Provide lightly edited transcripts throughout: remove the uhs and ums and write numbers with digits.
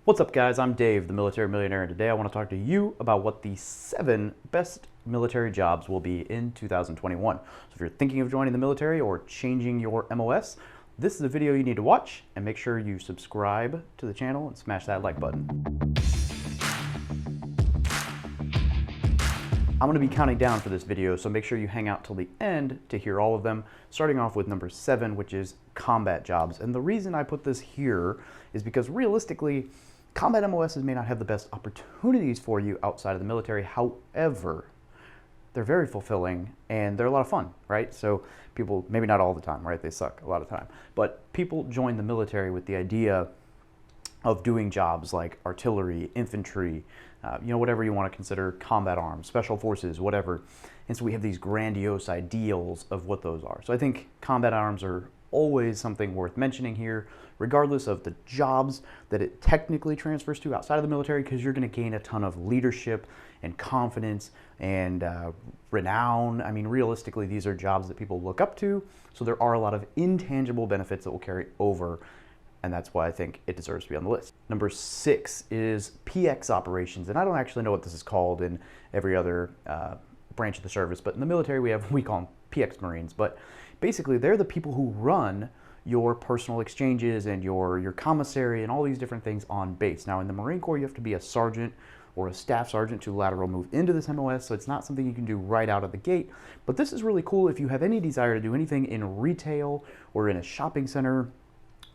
What's up, guys? I'm Dave, the Military Millionaire, and today I want to talk to you about what the 7 best military jobs will be in 2021. So if you're thinking of joining the military or changing your MOS, this is a video you need to watch, and make sure you subscribe to the channel and smash that like button. I'm going to be counting down for this video, so make sure you hang out till the end to hear all of them, starting off with number 7, which is combat jobs. And the reason I put this here is because realistically, combat MOSs may not have the best opportunities for you outside of the military. However, they're very fulfilling and they're a lot of fun, right? So people, maybe not all the time, right? They suck a lot of time. But people join the military with the idea of doing jobs like artillery, infantry, whatever you want to consider combat arms, special forces, whatever. And so we have these grandiose ideals of what those are. So I think combat arms are always something worth mentioning here, regardless of the jobs that it technically transfers to outside of the military, because you're going to gain a ton of leadership and confidence and renown. I mean, realistically, these are jobs that people look up to, so there are a lot of intangible benefits that will carry over, and that's why I think it deserves to be on the list. Number 6 is PX operations, and I don't actually know what this is called in every other branch of the service, but in the military we call them PX Marines, but basically they're the people who run your personal exchanges and your commissary and all these different things on base. Now in the Marine Corps, you have to be a sergeant or a staff sergeant to lateral move into this MOS, so it's not something you can do right out of the gate. But this is really cool if you have any desire to do anything in retail or in a shopping center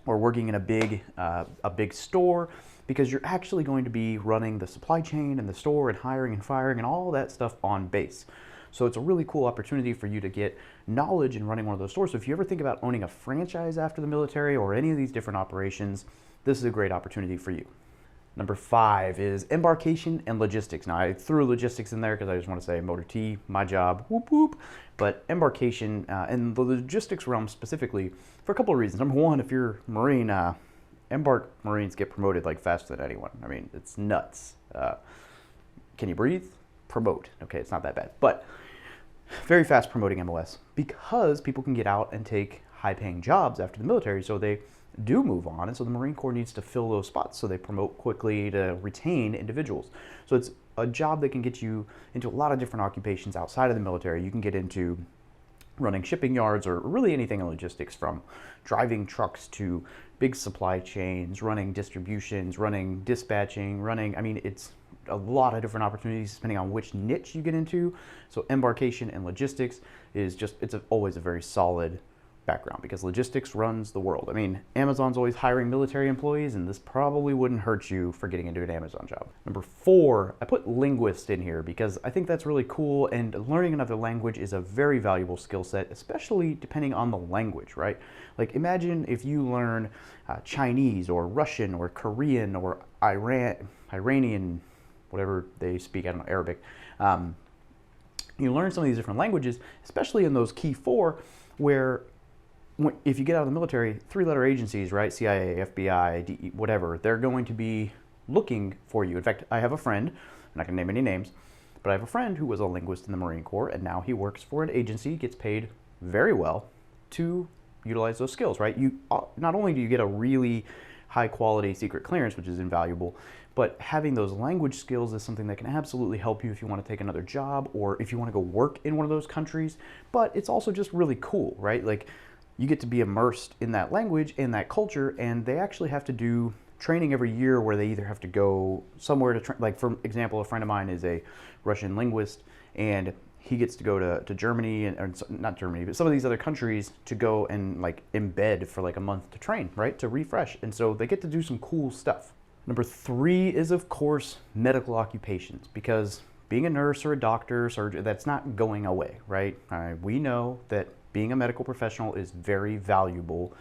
or working in a big store, because you're actually going to be running the supply chain and the store and hiring and firing and all that stuff on base. So it's a really cool opportunity for you to get knowledge in running one of those stores. So if you ever think about owning a franchise after the military or any of these different operations, this is a great opportunity for you. Number 5 is embarkation and logistics. Now I threw logistics in there because I just want to say motor T, my job, whoop whoop. But embarkation and the logistics realm specifically for a couple of reasons. Number 1, if you're a Marine, Embark Marines get promoted like faster than anyone. I mean, it's nuts. Can you breathe? Promote. Okay, it's not that bad, but very fast promoting MOS because people can get out and take high-paying jobs after the military, so they do move on, and so the Marine Corps needs to fill those spots, so they promote quickly to retain individuals. So it's a job that can get you into a lot of different occupations outside of the military. You can get into running shipping yards or really anything in logistics, from driving trucks to big supply chains, running distributions, running dispatching, I mean, it's a lot of different opportunities depending on which niche you get into. So embarkation and logistics is just, always a very solid background because logistics runs the world. I mean, Amazon's always hiring military employees, and this probably wouldn't hurt you for getting into an Amazon job. Number 4, I put linguist in here because I think that's really cool, and learning another language is a very valuable skill set, especially depending on the language, right? Like imagine if you learn Chinese or Russian or Korean or Iranian, whatever they speak, I don't know, Arabic. You learn some of these different languages, especially in those key 4, where if you get out of the military, 3-letter agencies, right, CIA, FBI, DE, whatever, they're going to be looking for you. In fact, I have a friend, I'm not going to name any names, but I have a friend who was a linguist in the Marine Corps, and now he works for an agency, gets paid very well to utilize those skills, right? Not only do you get a really high-quality secret clearance, which is invaluable, but having those language skills is something that can absolutely help you if you want to take another job or if you want to go work in one of those countries. But it's also just really cool, right? Like, you get to be immersed in that language and that culture, and they actually have to do training every year where they either have to go somewhere to train. Like, for example, a friend of mine is a Russian linguist, and he gets to go to Germany, or not Germany, but some of these other countries to go and like embed for like a month to train, right? To refresh. And so they get to do some cool stuff. Number 3 is, of course, medical occupations, because being a nurse or a doctor, surgeon, that's not going away, right? We know that being a medical professional is very valuable,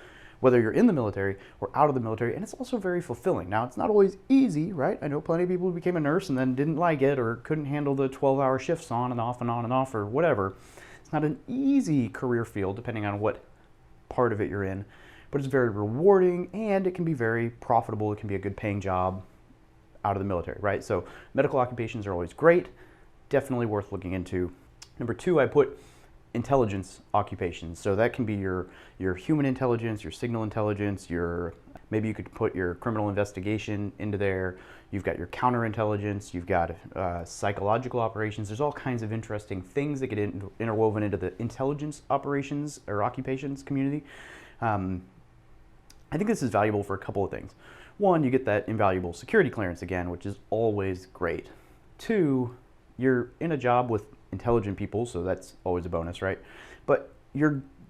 whether you're in the military or out of the military, and it's also very fulfilling. Now, it's not always easy, right? I know plenty of people who became a nurse and then didn't like it or couldn't handle the 12-hour shifts on and off and on and off or whatever. It's not an easy career field depending on what part of it you're in, but it's very rewarding and it can be very profitable. It can be a good paying job out of the military, right? So medical occupations are always great, definitely worth looking into. Number 2, I put intelligence occupations. So that can be your human intelligence, your signal intelligence, your Maybe you could put your criminal investigation into there. You've got your counterintelligence. You've got psychological operations. There's all kinds of interesting things that get interwoven into the intelligence operations or occupations community. I think this is valuable for a couple of things. One, you get that invaluable security clearance again, which is always great. Two, you're in a job with intelligent people, so that's always a bonus, right? But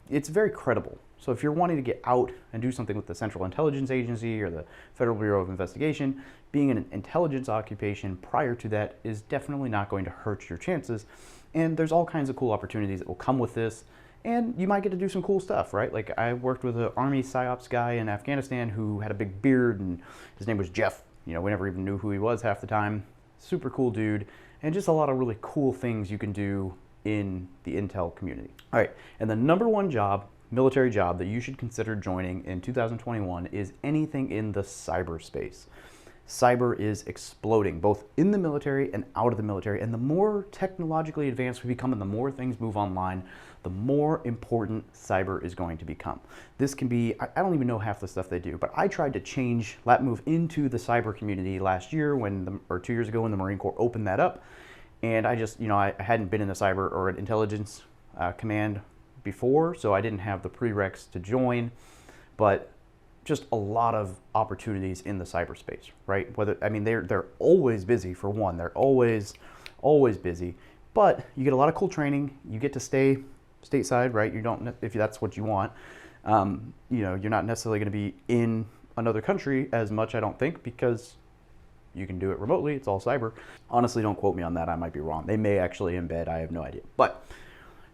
it's very credible. So if you're wanting to get out and do something with the Central Intelligence Agency or the Federal Bureau of Investigation, being an intelligence occupation prior to that is definitely not going to hurt your chances. And there's all kinds of cool opportunities that will come with this. And you might get to do some cool stuff, right? Like I worked with an Army PsyOps guy in Afghanistan who had a big beard, and his name was Jeff. You know, we never even knew who he was half the time. Super cool dude, and just a lot of really cool things you can do in the intel community. All right, and the number one job, military job, that you should consider joining in 2021 is anything in the cyberspace. Cyber is exploding, both in the military and out of the military. And the more technologically advanced we become and the more things move online, the more important cyber is going to become. This can be, I don't even know half the stuff they do, but I tried to move into the cyber community last year or 2 years ago when the Marine Corps opened that up. And I just, I hadn't been in a cyber or an intelligence command before, so I didn't have the prereqs to join, but just a lot of opportunities in the cyberspace, right? They're always busy for one. They're always busy, but you get a lot of cool training. You get to stay stateside, right? You don't, if that's what you want. You're not necessarily going to be in another country as much, I don't think, because you can do it remotely. It's all cyber. Honestly, don't quote me on that. I might be wrong. They may actually embed. I have no idea. But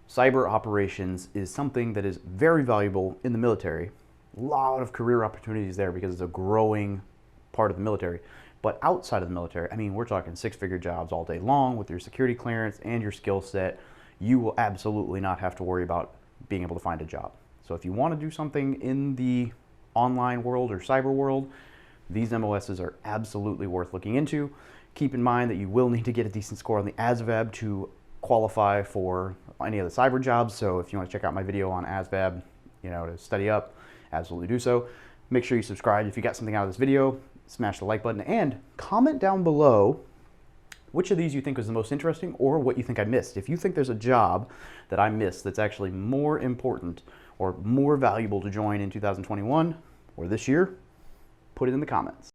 cyber operations is something that is very valuable in the military. A lot of career opportunities there because it's a growing part of the military. But outside of the military, we're talking six-figure jobs all day long with your security clearance and your skill set. You will absolutely not have to worry about being able to find a job. So if you want to do something in the online world or cyber world, these MOSs are absolutely worth looking into. Keep in mind that you will need to get a decent score on the ASVAB to qualify for any of the cyber jobs. So if you want to check out my video on ASVAB, to study up, absolutely do so. Make sure you subscribe if you got something out of this video. Smash the like button and comment down below which of these you think was the most interesting or what you think I missed. If you think there's a job that I missed that's actually more important or more valuable to join in 2021 or this year, put it in the comments.